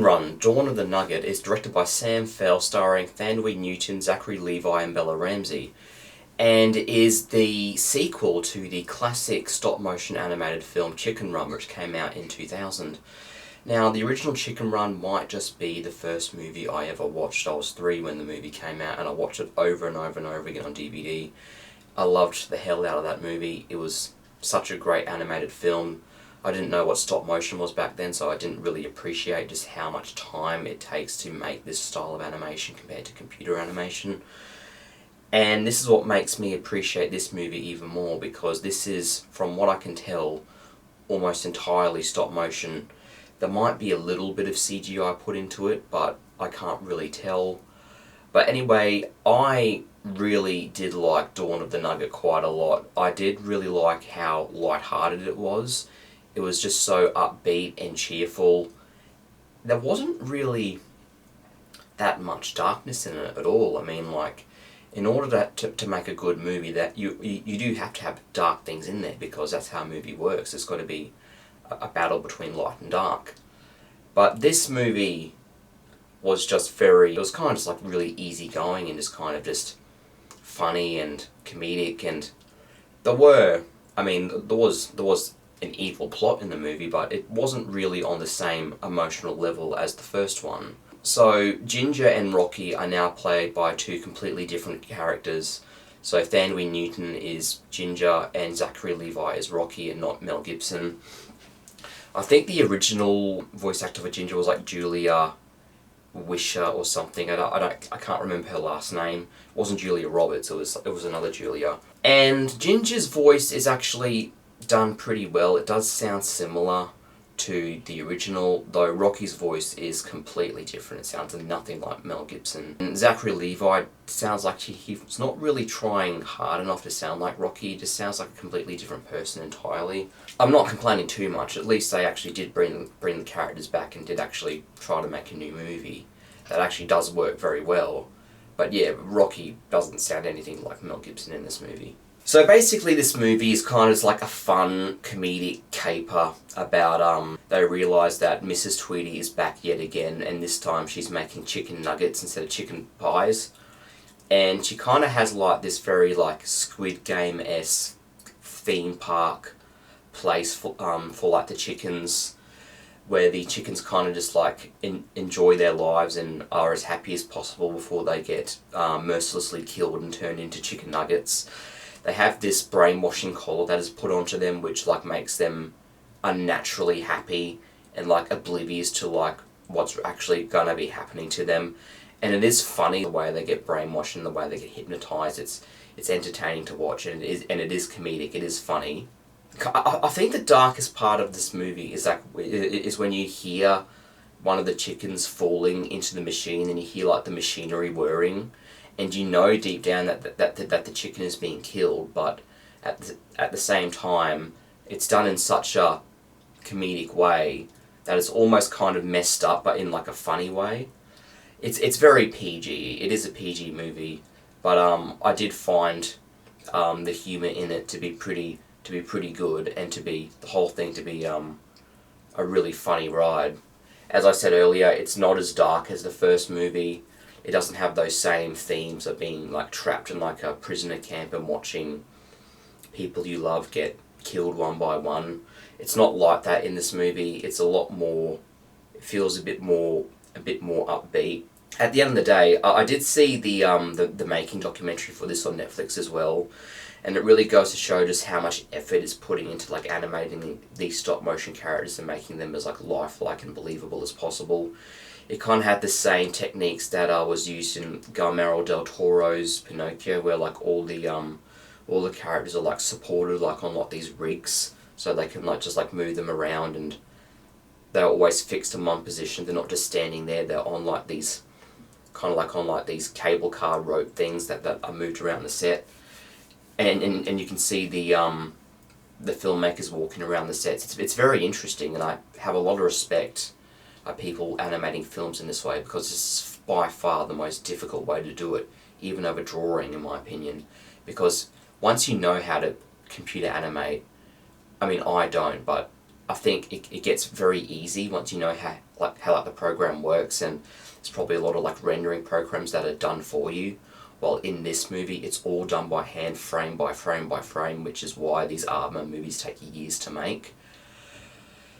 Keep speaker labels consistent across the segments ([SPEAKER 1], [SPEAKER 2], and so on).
[SPEAKER 1] run, Dawn of the Nugget, is directed by Sam Fell, starring Thandiwe, Zachary, Levi and Bella Ramsay, and is the sequel to the classic stop-motion animated film Chicken Run, which came out in 2000. Now, the original Chicken Run might just be the first movie I ever watched. I was 3 when the movie came out, and I watched it over and over and over again on DVD. I loved the hell out of that movie. It was such a great animated film. I didn't know what stop motion was back then, so I didn't really appreciate just how much time it takes to make this style of animation compared to computer animation. And this is what makes me appreciate this movie even more, because this is, from what I can tell, almost entirely stop motion. There might be a little bit of CGI put into it, but I can't really tell. But anyway, I really did like Dawn of the Nugget quite a lot. I did really like how lighthearted it was. It was just so upbeat and cheerful. There wasn't really that much darkness in it at all. I mean, like, in order to make a good movie, that you do have to have dark things in there, because that's how a movie works. It's got to be a battle between light and dark. But this movie was just it was kind of just like really easygoing and just kind of just funny and comedic, and there was an evil plot in the movie, but it wasn't really on the same emotional level as the first one. So Ginger and Rocky are now played by 2 completely different characters. So Thandiwe Newton is Ginger and Zachary Levi is Rocky, and not Mel Gibson. I think the original voice actor for Ginger was like Julia Wisher or something. I can't remember her last name. It wasn't Julia Roberts. It was another Julia. And Ginger's voice is actually done pretty well. It does sound similar to the original, though Rocky's voice is completely different. It sounds nothing like Mel Gibson. And Zachary Levi sounds like he's not really trying hard enough to sound like Rocky. He just sounds like a completely different person entirely. I'm not complaining too much. At least they actually did bring the characters back and did actually try to make a new movie. That actually does work very well. But yeah, Rocky doesn't sound anything like Mel Gibson in this movie. So basically this movie is kind of just like a fun, comedic caper about, they realise that Mrs. Tweedy is back yet again, and this time she's making chicken nuggets instead of chicken pies. And she kind of has like this very like Squid Game-esque theme park place for like the chickens, where the chickens kind of just like enjoy their lives and are as happy as possible before they get mercilessly killed and turned into chicken nuggets. They have this brainwashing collar that is put onto them, which like makes them unnaturally happy and like oblivious to like what's actually gonna be happening to them. And it is funny the way they get brainwashed and the way they get hypnotized. It's entertaining to watch, and it is comedic. It is funny. I think the darkest part of this movie is when you hear one of the chickens falling into the machine, and you hear like the machinery whirring. And you know deep down that the chicken is being killed, but at the same time, it's done in such a comedic way that it's almost kind of messed up, but in like a funny way. It's very PG. It is a PG movie, but I did find the humour in it to be pretty good, and the whole thing to be a really funny ride. As I said earlier, it's not as dark as the first movie. It doesn't have those same themes of being like trapped in like a prisoner camp and watching people you love get killed one by one. It's not like that in this movie. It's a lot more, it feels a bit more upbeat. At the end of the day, I did see the making documentary for this on Netflix as well, and it really goes to show just how much effort is putting into like animating these stop motion characters and making them as like lifelike and believable as possible. It kind of had the same techniques that was used in Guillermo del Toro's Pinocchio, where like all the characters are like supported like on like these rigs, so they can like just like move them around, and they're always fixed in one position. They're not just standing there. They're on like these kind of like on like these cable car rope things that are moved around the set, and you can see the filmmakers walking around the sets. It's very interesting, and I have a lot of respect people animating films in this way, because it's by far the most difficult way to do it, even over drawing, in my opinion. Because once you know how to computer animate, I mean, I don't, but I think it gets very easy once you know how the program works, and there's probably a lot of like rendering programs that are done for you. While in this movie, it's all done by hand, frame by frame by frame, which is why these Aardman movies take years to make.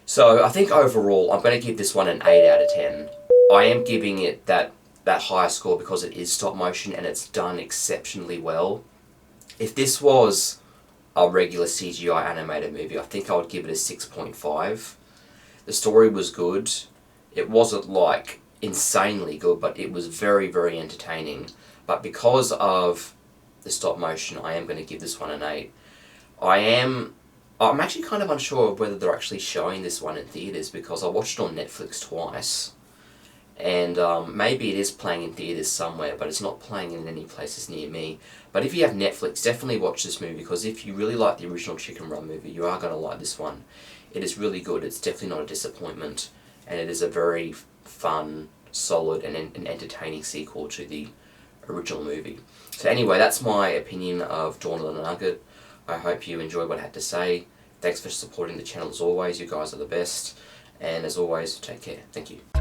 [SPEAKER 1] So I think overall, I'm going to give this one an 8 out of 10. I am giving it that higher score because it is stop motion and it's done exceptionally well. If this was a regular CGI animated movie, I think I would give it a 6.5. The story was good. It wasn't like insanely good, but it was very, very entertaining. But because of the stop motion, I am going to give this one an 8. I'm actually kind of unsure of whether they're actually showing this one in theatres, because I watched it on Netflix twice. And maybe it is playing in theatres somewhere, but it's not playing in any places near me. But if you have Netflix, definitely watch this movie, because if you really like the original Chicken Run movie, you are going to like this one. It is really good. It's definitely not a disappointment, and it is a very fun, solid, and entertaining sequel to the original movie. So anyway, that's my opinion of Dawn of the Nugget. I hope you enjoyed what I had to say. Thanks for supporting the channel as always. You guys are the best. And as always, take care. Thank you.